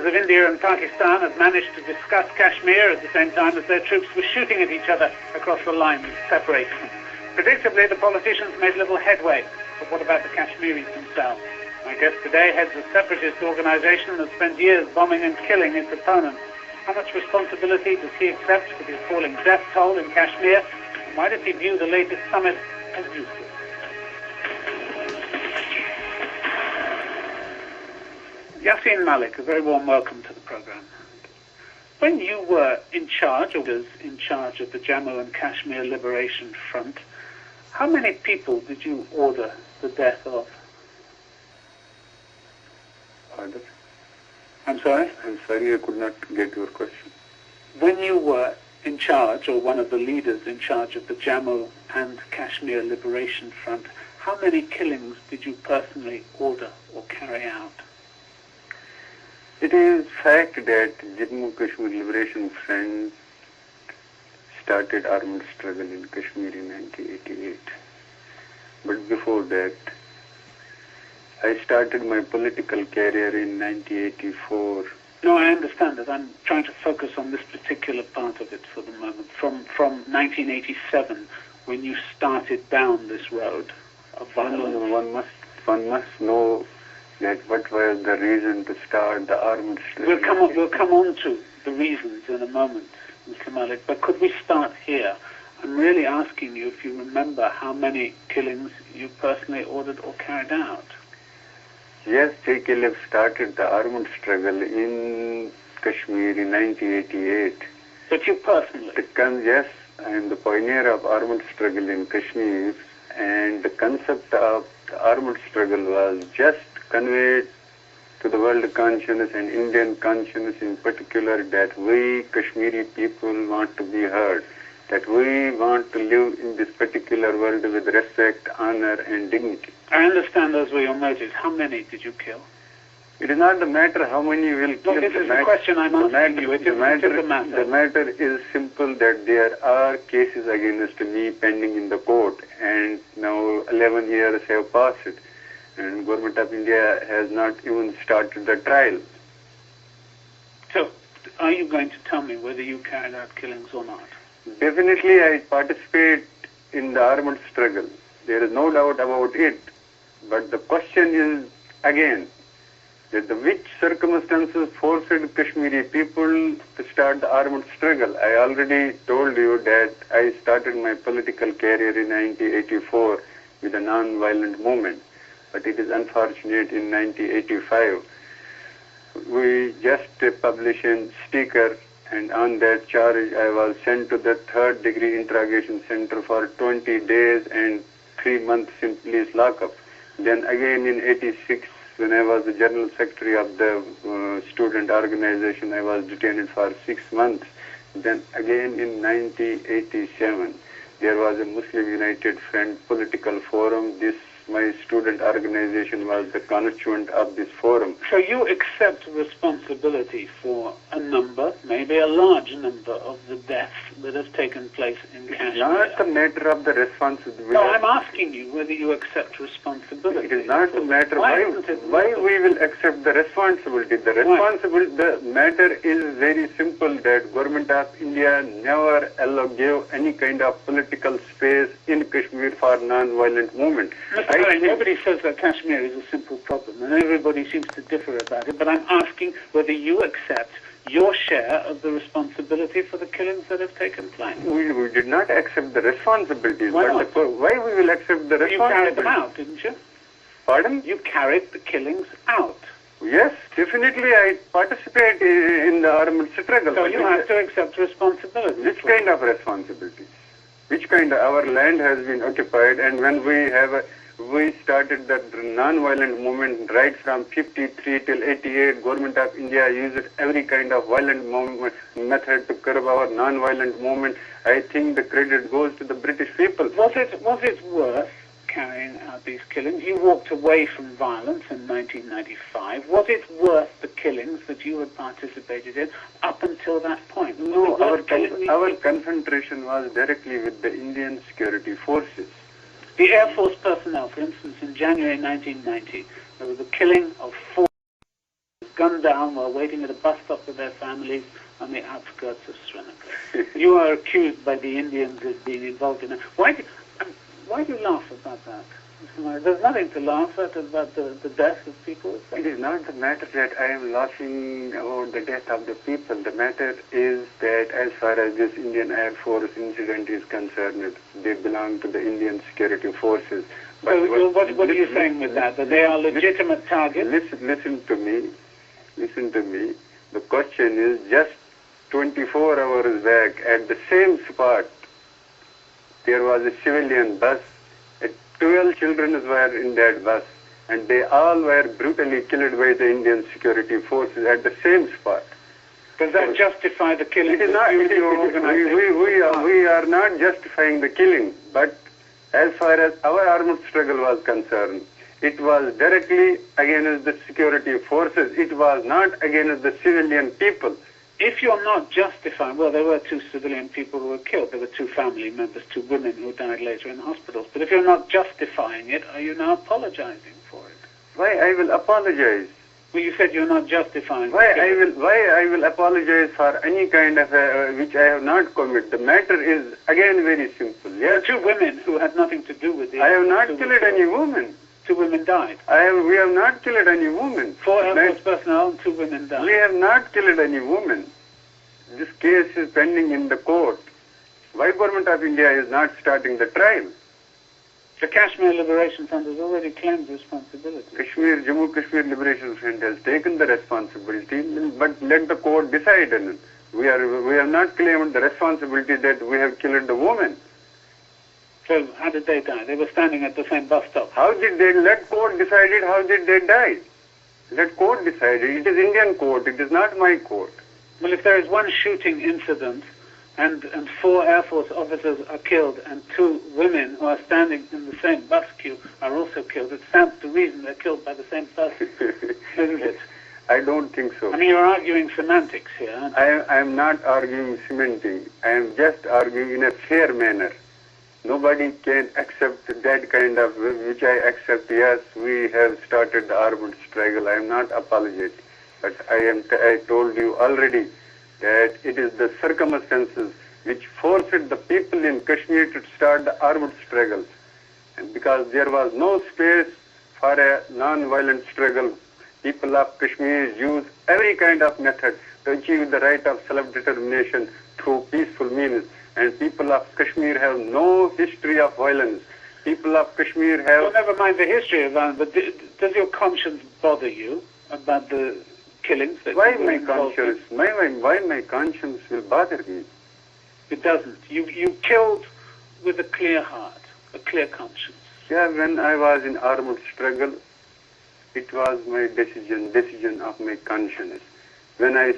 leaders of India and Pakistan had managed to discuss Kashmir at the same time as their troops were shooting at each other across the line that separates them. Predictably, the politicians made little headway, but what about the Kashmiris themselves? I guess today heads of separatist organization have spent years bombing and killing its opponents. How much responsibility does he accept for the appalling death toll in Kashmir? And why does he view the latest summit as useless? Yasin Malik, a very warm welcome to the program. When you were in charge, or was in charge of the Jammu and Kashmir Liberation Front, how many people did you order the death of? Pardon? I'm sorry? I'm sorry, I could not get your question. When you were in charge, or one of the leaders in charge of the Jammu and Kashmir Liberation Front, how many killings did you personally order or carry out? It is fact that Jammu Kashmir Liberation Front started armed struggle in Kashmir in 1988. But before that, I started my political career in 1984. No, I understand that. I'm trying to focus on this particular part of it for the moment. From 1987, when you started down this road of violence. One must know that what was the reason to start the armed struggle. We'll come on to the reasons in a moment, Mr. Malik, but could we start here? I'm really asking you if you remember how many killings you personally ordered or carried out. Yes, JKLF started the armed struggle in Kashmir in 1988. But you personally? Yes, I am the pioneer of armed struggle in Kashmir, and the concept of the armed struggle was just conveyed to the world consciousness and Indian consciousness in particular that we Kashmiri people want to be heard, that we want to live in this particular world with respect, honor and dignity. I understand those were your motives. How many did you kill? It is not the matter how many will kill. No, this is the question I'm asking you. It is the matter. The matter is simple that there are cases against me pending in the court, and now 11 years have passed, and Government of India has not even started the trial. So, are you going to tell me whether you carried out killings or not? Definitely I participate in the armed struggle. There is no doubt about it. But the question is, again, that which circumstances forced Kashmiri people to start the armed struggle. I already told you that I started my political career in 1984 with a non-violent movement. But it is unfortunate in 1985, we just published a sticker, and on that charge I was sent to the third degree interrogation center for 20 days and 3 months in police lockup. Then again in 86, when I was the general secretary of the student organization, I was detained for 6 months. Then again in 1987, there was a Muslim United Front political forum. My student organization was the constituent of this forum. So you accept responsibility for a number, maybe a large number, of the deaths that have taken place in Kashmir? It's not the matter of the responsibility. No, I'm asking you whether you accept responsibility. It is not the matter. Why we will accept the responsibility? The matter is very simple, that Government of India never gave any kind of political space in Kashmir for non-violent movement. Nobody says that Kashmir is a simple problem, and everybody seems to differ about it, but I'm asking whether you accept your share of the responsibility for the killings that have taken place. We did not accept the responsibilities. Why not? Why we will accept the responsibilities? You carried them out, didn't you? Pardon? You carried the killings out. Yes, definitely I participate in the armed struggle. So you have to accept responsibility. Which kind of responsibilities? Which kind of, our land has been occupied, and when we started the non-violent movement right from 53 till 88, Government of India used every kind of violent method to curb our non-violent movement. I think the credit goes to the British people. Was it worth carrying out these killings? You walked away from violence in 1995. Was it worth the killings that you had participated in up until that point? No, our confrontation was directly with the Indian security forces. The Air Force personnel, for instance, in January 1990, there was a killing of 4 gunned down while waiting at a bus stop with their families on the outskirts of Srinagar. You are accused by the Indians of being involved in it. Why do you laugh about that? There's nothing to laugh at about the death of people. It is not the matter that I am laughing about the death of the people. The matter is that as far as this Indian Air Force incident is concerned, they belong to the Indian security forces. But so what are you saying with that? That they are legitimate targets? Listen to me. Listen to me. The question is, just 24 hours back, at the same spot, there was a civilian bus. 12 children were in that bus, and they all were brutally killed by the Indian security forces at the same spot. Does that justify the killing? It is not. We are not justifying the killing, but as far as our armed struggle was concerned, it was directly against the security forces. It was not against the civilian people. If you're not justifying, well, there were 2 civilian people who were killed. There were 2 family members, 2 women who died later in hospitals. But if you're not justifying it, are you now apologizing for it? Why I will apologize? Well, you said you're not justifying. Why I will apologize for any kind of which I have not committed? The matter is again very simple. Yes? There were 2 women who had nothing to do with it. I have not killed any woman. 2 women died. We have not killed any woman. 4 Air Force personnel and 2 women died. We have not killed any woman. This case is pending in the court. Why government of India is not starting the trial? The Kashmir Liberation Front has already claimed responsibility. Jammu Kashmir Liberation Front has taken the responsibility, but let the court decide. We have not claimed the responsibility that we have killed the woman. So how did they die? They were standing at the same bus stop. How did they? Let court decide it. How did they die? Let court decide it. It is Indian court. It is not my court. Well, if there is one shooting incident and 4 Air Force officers are killed and 2 women who are standing in the same bus queue are also killed, it stands to reason they're killed by the same person, isn't it? I don't think so. I mean, you're arguing semantics here, aren't you? I am not arguing semantics. I am just arguing in a fair manner. Nobody can accept that kind of, which I accept. Yes, we have started the armed struggle. I am not apologetic. But I told you already that it is the circumstances which forced the people in Kashmir to start the armed struggle. And because there was no space for a non-violent struggle, people of Kashmir use every kind of method to achieve the right of self-determination through peaceful means. And people of Kashmir have no history of violence. People of Kashmir have... Well, never mind the history of violence, but does your conscience bother you about the killings? Why my conscience will bother me? It doesn't. You killed with a clear heart, a clear conscience. Yeah, when I was in armed struggle, it was my decision of my conscience. When I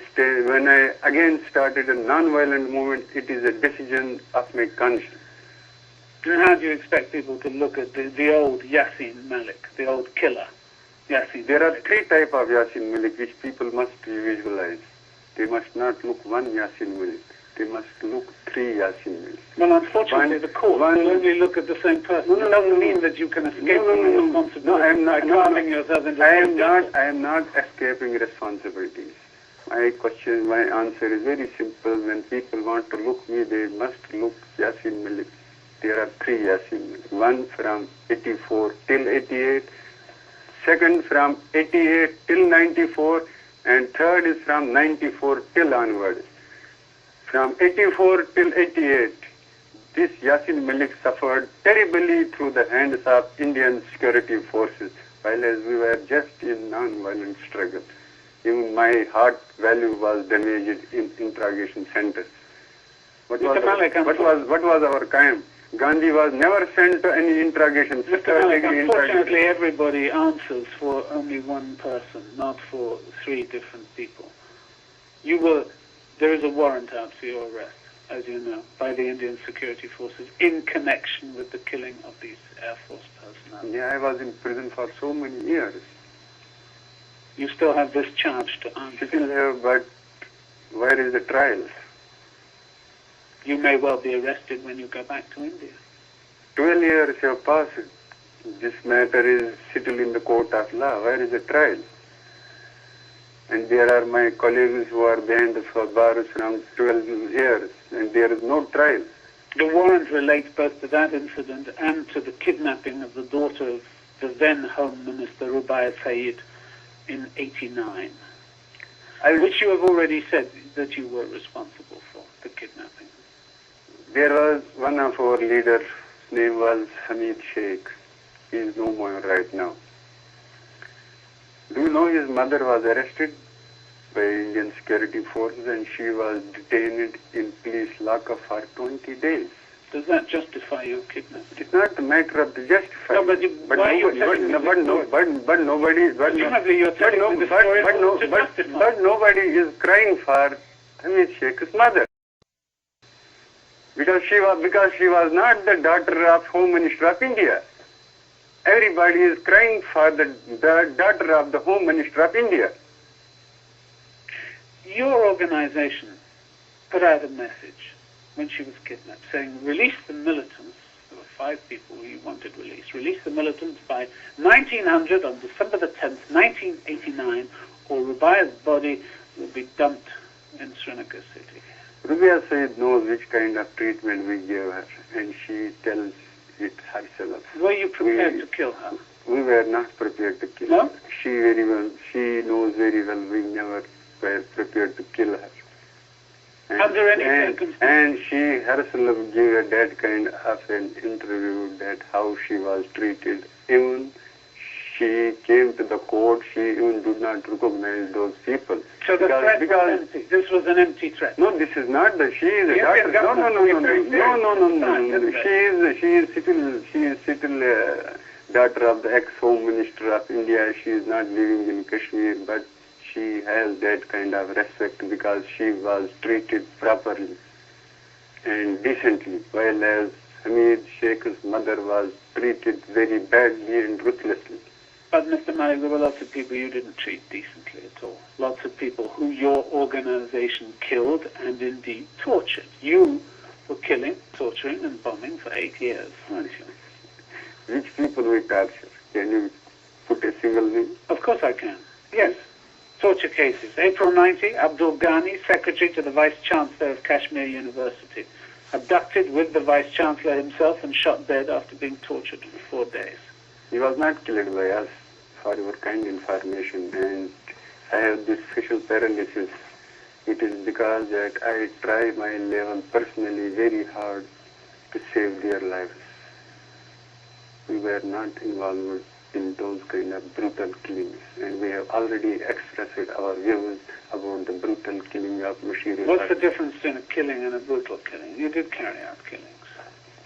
again started a non-violent movement, it is a decision of my conscience. And how do you expect people to look at the old Yasin Malik, the old killer? Yasin there are 3 types of Yasin Malik which people must visualize. They must not look one Yasin Malik. They must look 3 Yasin Malik. Well, unfortunately, the court will only look at the same person. It doesn't mean that you can escape from responsibility. No, I am not. Carving yourself into I am not escaping responsibilities. My answer is very simple. When people want to look me, they must look Yasin Malik. There are 3 Yasin Malik. One from 84 till 88. Second from 88 till 94, and third is from 94 till onwards. From 84 till 88, this Yasin Malik suffered terribly through the hands of Indian security forces, while as we were just in non-violent struggle. Even my heart value was damaged in interrogation centers. What was our crime? Gandhi was never sent to any interrogation. Unfortunately, everybody answers for only one person, not for 3 different people. There is a warrant out for your arrest, as you know, by the Indian security forces in connection with the killing of these Air Force personnel. Yeah, I was in prison for so many years. You still have this charge to answer. Still have, but where is the trial? You may well be arrested when you go back to India. 12 years have passed. This matter is settled in the court of law. Where is the trial? And there are my colleagues who are behind the bars around 12 years, and there is no trial. The warrant relates both to that incident and to the kidnapping of the daughter of the then Home Minister Rubaiyat Saeed in '89, which you have already said that you were responsible for, the kidnapping. There was one of our leaders, his name was Hamid Sheikh. He is no more right now. Do you know his mother was arrested by Indian security forces and she was detained in police lockup for 20 days? Does that justify your kidnapping? It's not a matter of the justify. No, but why are you telling me this story? But nobody... Presumably you're telling me the story to justify. But nobody is crying for Hamid Sheikh's mother. Because she was not the daughter of Home Minister of India. Everybody is crying for the daughter of the Home Minister of India. Your organization put out a message when she was kidnapped saying, release the militants. There were 5 people who you wanted released. Release the militants by 1900 on December the 10th, 1989, or Rubaiyat's body will be dumped in Srinagar city. Rubaiyat Saeed knows which kind of treatment we gave her, and she tells it herself. Were you prepared to kill her? We were not prepared to kill her. She knows very well we never were prepared to kill her. Under any circumstances? And she herself gave that kind of an interview that how she was treated. Even she came to the court, she even did not recognize those people. So the threat was empty. This was an empty threat. No, this is not the. She is a daughter. No. She is still daughter of the ex-Home Minister of India. She is not living in Kashmir, but she has that kind of respect because she was treated properly and decently, while as Hamid Sheikh's mother was treated very badly and ruthlessly. But Mr. Malik, there were lots of people you didn't treat decently at all. Lots of people who your organization killed and indeed tortured. You were killing, torturing and bombing for 8 years, weren't you? Which people we torture? Can you put a single name? Of course I can. Yes. Torture cases. April 90, Abdul Ghani, Secretary to the Vice-Chancellor of Kashmir University, abducted with the Vice-Chancellor himself and shot dead after being tortured for 4 days. He was not killed by us, for your kind information, and I have this facial paralysis. It is because that I try my level personally very hard to save their lives. We were not involved in those kind of brutal killings, and we have already expressed our views about the brutal killing of Bashir. What's the difference between a killing and a brutal killing? You did carry out killings.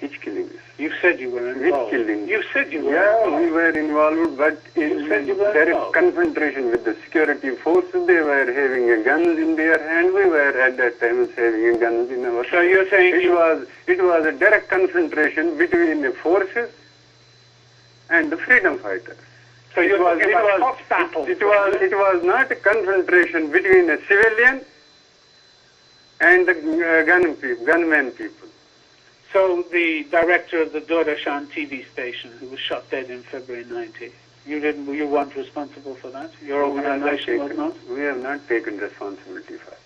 Which killings? You said you were involved. Which killings? You said you were involved. Yeah, we were involved, but in direct confrontation with the security forces, they were having guns in their hand. We were at that time having guns in our hand. So you're saying it was a direct confrontation between the forces and the freedom fighters. So it was not a confrontation between a civilian and the gunmen people. So the director of the Doordarshan TV station, who was shot dead in February 90, you weren't responsible for that? Your organization was not? We have not taken responsibility for that.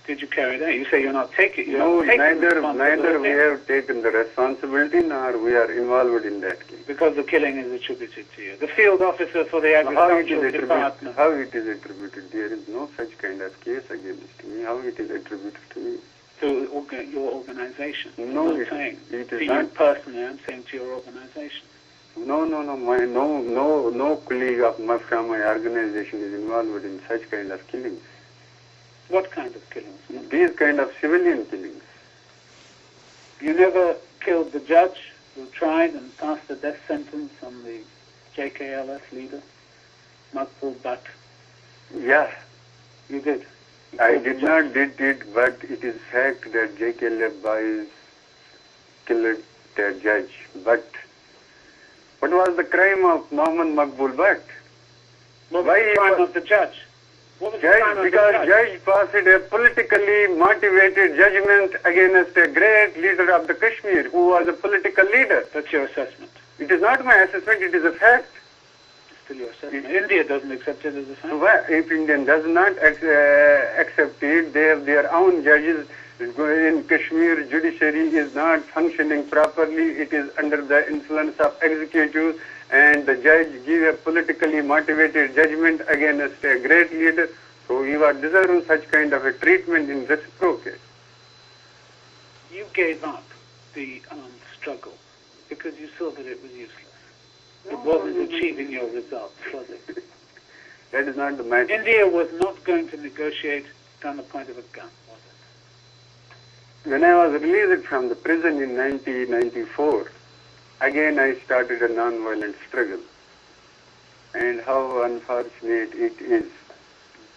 Did you carry that? You say you're not taking it. No, neither we have taken the responsibility nor we are involved in that case. Because the killing is attributed to you. The field officer for the agricultural department. How it is attributed? There is no such kind of case against me. How it is attributed to me? To your organization. No, I'm saying. It to is you not. Personally, I'm saying to your organization. No. No colleague from my organization is involved in such kind of killings. What kind of killings? These kind of civilian killings. You never killed the judge who tried and passed a death sentence on the JKLF leader, Makbul Butt? Yeah. You did? I did not did it, but it is fact that JKLF boys killed their judge. But what was the crime of Mohammed Makbul Butt? What was the crime of the judge? Because judge passed a politically motivated judgment against a great leader of the Kashmir who was a political leader. That's your assessment. It is not my assessment, it is a fact. still your assessment. India doesn't accept it as a fact. So if India does not accept it, they have their own judges. In Kashmir, judiciary is not functioning properly. It is under the influence of executive, and the judge give a politically motivated judgment against a great leader. So you are deserving such kind of a treatment in reciprocate. You gave up the armed struggle because you saw that it was useless. It wasn't achieving your results, was it? That is not the matter. India was not going to negotiate on the point of a gun, was it? When I was released from the prison in 1994, again I started a non-violent struggle. And how unfortunate it is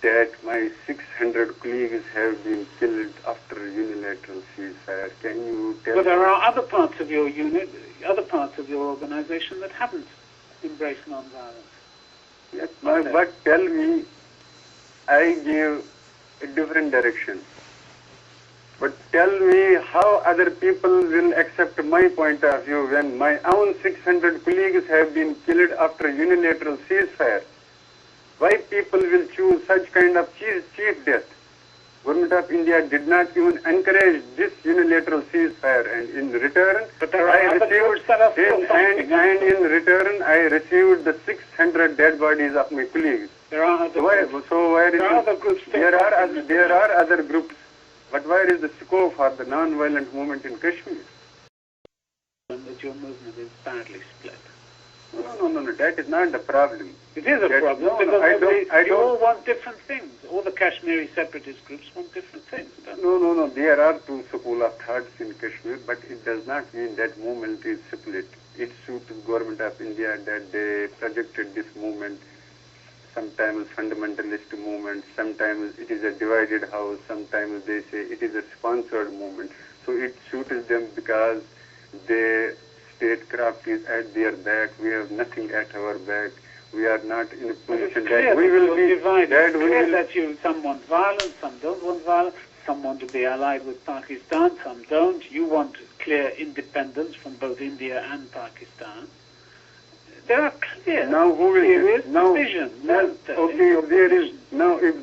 that my 600 colleagues have been killed after unilateral ceasefire. Can you tell me? But there are other parts of your unit, other parts of your organization that haven't embraced non-violence. Yes, but tell me, I give a different direction. But tell me how other people will accept my point of view when my own 600 colleagues have been killed after unilateral ceasefire. Why people will choose such kind of cheap death? Government of India did not even encourage this unilateral ceasefire, and in return, I received the 600 dead bodies of my colleagues. There are other groups. So where is there are other groups. There are other groups, but where is the scope for the non-violent movement in Kashmir? That your movement is badly split. No, that is not the problem. It is a problem because you all want different things. All the Kashmiri separatist groups want different things. No. There are two schools of thoughts in Kashmir, but it does not mean that movement is split. It suits the government of India that they projected this movement. Sometimes fundamentalist movement, sometimes it is a divided house, sometimes they say it is a sponsored movement. So it suits them because they statecraft is at their back. We have nothing at our back. We are not in a position that we will be divided. It's clear that some want violence, some don't want violence, some want to be allied with Pakistan, some don't. You want clear independence from both India and Pakistan. There are clear serious divisions. If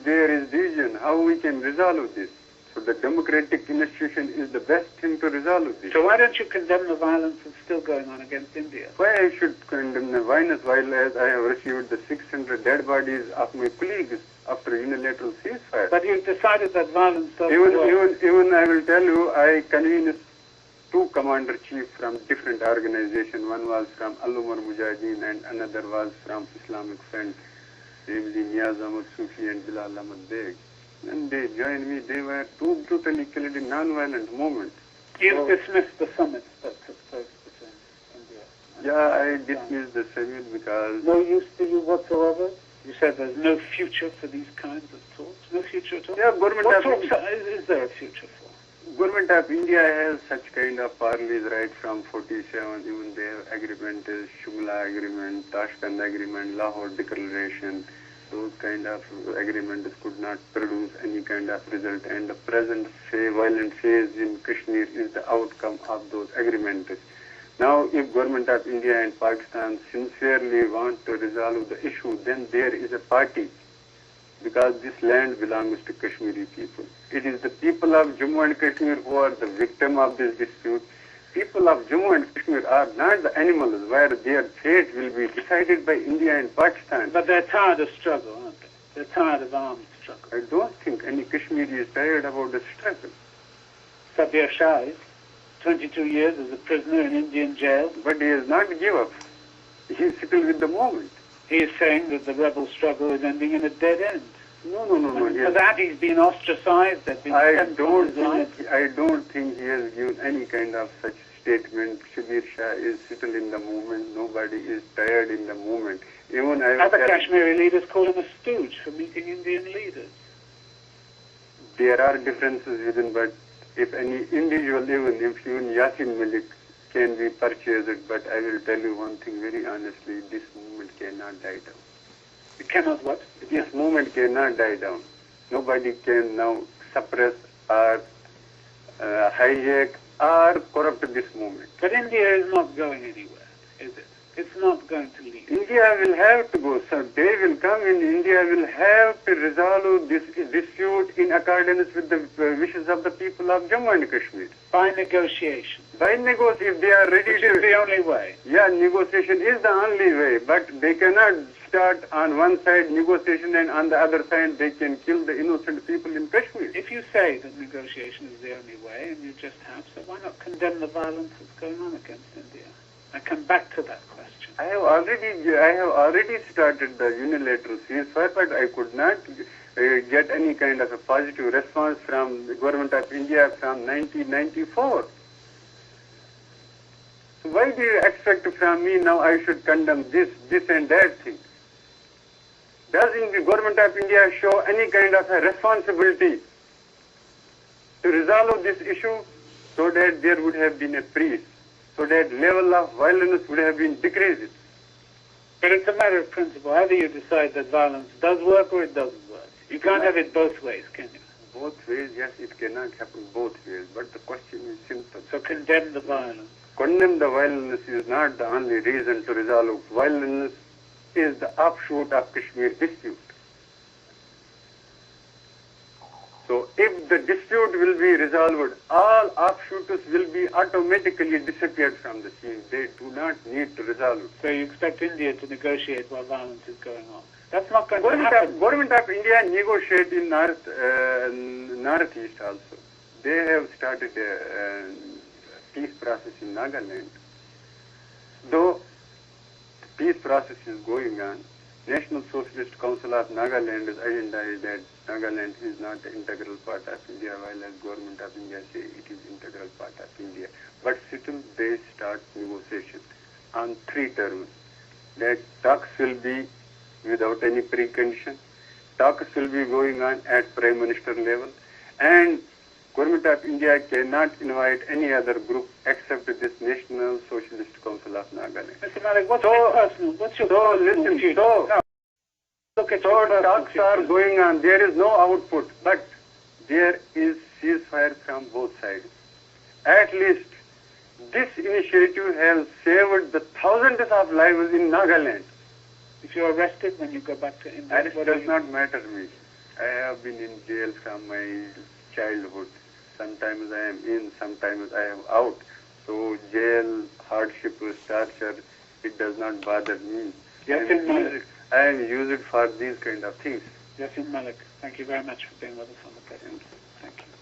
there is division, how we can resolve this? So the democratic institution is the best thing to resolve this. So why don't you condemn the violence that's still going on against India? Why I should condemn the violence while as I have received the 600 dead bodies of my colleagues after unilateral ceasefire? But you've decided that violence doesn't work. Even I will tell you, I convened two commander-chiefs from different organizations. One was from Al-Umar Mujahideen and another was from Islamic Front, namely Niyaz Ahmad Sufi and Bilal Ahmad Beg. And they joined me. They were too brutally killed in non-violent movement. You dismissed the summits that took place between India and I dismissed the summit because... No use to you whatsoever? You said there's no future for these kinds of talks? No future at all? Yeah, government what talks is there a future for? Government of India has such kind of parleys right from 47. Even they have agreement, Shumla agreement, Tashkent agreement, Lahore declaration. Those kind of agreements could not produce any kind of result, and the present violent phase in Kashmir is the outcome of those agreements. Now, if government of India and Pakistan sincerely want to resolve the issue, then there is a party, because this land belongs to Kashmiri people. It is the people of Jammu and Kashmir who are the victim of this dispute. People of Jammu and Kashmir are not the animals where their fate will be decided by India and Pakistan. But they're tired of struggle, aren't they? They're tired of armed struggle. I don't think any Kashmiri is tired about the struggle. Sabir Shah is 22 years as a prisoner in Indian jail. But he has not given up. He is still with the moment. He is saying that the rebel struggle is ending in a dead end. No. For that he's been ostracized. I don't think he has given any kind of such statement. Sabir Shah is still in the movement. Nobody is tired in the movement. Even other Kashmiri leaders call him a stooge for meeting Indian leaders. There are differences within, but if any individual, even Yasin Malik can be purchased, but I will tell you one thing very honestly, this movement cannot die down. It cannot what? This movement cannot die down. Nobody can now suppress or hijack or corrupt this movement. But India is not going anywhere, is it? It's not going to lead. India will have to go. So day will come and India will have to resolve this dispute in accordance with the wishes of the people of Jammu and Kashmir. By negotiation. By negotiation, if they are ready Which to... is the only way. Yeah, negotiation is the only way, but they cannot start on one side negotiation and on the other side they can kill the innocent people in Kashmir. If you say that negotiation is the only way, and you just have, so why not condemn the violence that's going on against India? I come back to that question. I have already started the unilateral ceasefire, but I could not get any kind of a positive response from the government of India from 1994. So why do you expect from me now I should condemn this and that thing? Doesn't the government of India show any kind of a responsibility to resolve this issue so that there would have been a peace, so that level of violence would have been decreased? But it's a matter of principle. Either you decide that violence does work or it doesn't work. You can't have it both ways, can you? Both ways, yes, it cannot happen both ways, but the question is simple. So condemn the violence. Condemn the violence is not the only reason to resolve. Violence is the offshoot of Kashmir dispute. So if the dispute will be resolved, all offshoots will be automatically disappeared from the scene. They do not need to resolve it. So you expect India to negotiate while violence is going on. That's not going to happen. Government of India negotiate in northeast also. They have started a peace process in Nagaland. Though the peace process is going on, National Socialist Council of Nagaland's agenda is that Nagaland is not an integral part of India, while as government of India say it is integral part of India. But still they start negotiation on 3 terms. That talks will be without any precondition. Talks will be going on at Prime Minister level, and Government of India cannot invite any other group except this National Socialist Council of Nagaland. Mr. Malik, what's your personal view? Look at Talks are going on. There is no output, but there is ceasefire from both sides. At least this initiative has saved the thousands of lives in Nagaland. If you're arrested when you go back to India, Arrest does not matter to me. I have been in jail from my childhood. Sometimes I am in, sometimes I am out. So jail, hardship, torture, it does not bother me. Yasin Malik. I am used for these kind of things. Yasin Malik, thank you very much for being with us on the program. Thank you.